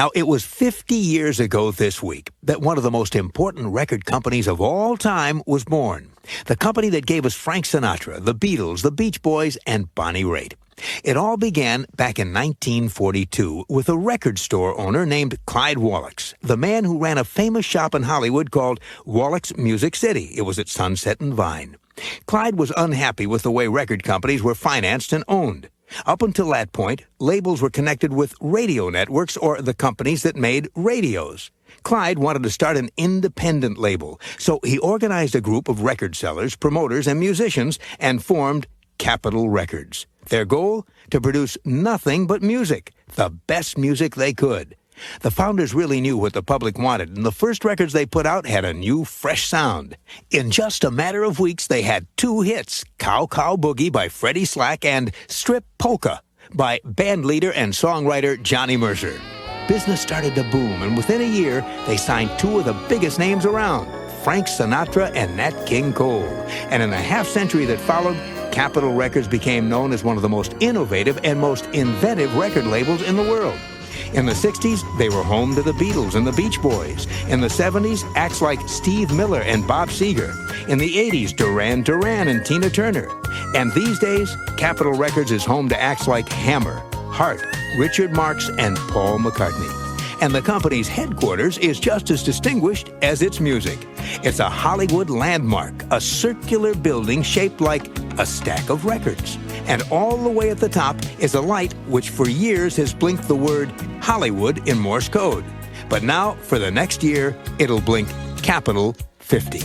Now, it was 50 years ago this week that one of the most important record companies of all time was born. The company that gave us Frank Sinatra, the Beatles, the Beach Boys, and Bonnie Raitt. It all began back in 1942 with a record store owner named Clyde Wallachs, the man who ran a famous shop in Hollywood called Wallachs Music City. It was at Sunset and Vine. Clyde was unhappy with the way record companies were financed and owned. Up until that point, labels were connected with radio networks or the companies that made radios. Clyde wanted to start an independent label, so he organized a group of record sellers, promoters, and musicians and formed Capitol Records. Their goal? To produce nothing but music, the best music they could. The founders really knew what the public wanted, and the first records they put out had a new, fresh sound. In just a matter of weeks, they had 2 hits, Cow Cow Boogie by Freddie Slack and Strip Polka by bandleader and songwriter Johnny Mercer. Business started to boom, and within a year, they signed 2 of the biggest names around, Frank Sinatra and Nat King Cole. And in the half-century that followed, Capitol Records became known as one of the most innovative and most inventive record labels in the world. In the 60s, they were home to the Beatles and the Beach Boys. In the 70s, acts like Steve Miller and Bob Seger. In the 80s, Duran Duran and Tina Turner. And these days, Capitol Records is home to acts like Hammer, Heart, Richard Marx, and Paul McCartney. And the company's headquarters is just as distinguished as its music. It's a Hollywood landmark, a circular building shaped like a stack of records. And all the way at the top is a light which for years has blinked the word Hollywood in Morse code. But now, for the next year, it'll blink Capitol 50.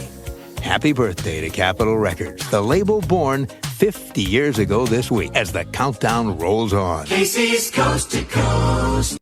Happy birthday to Capitol Records, the label born 50 years ago this week as the countdown rolls on. Casey's Coast to Coast.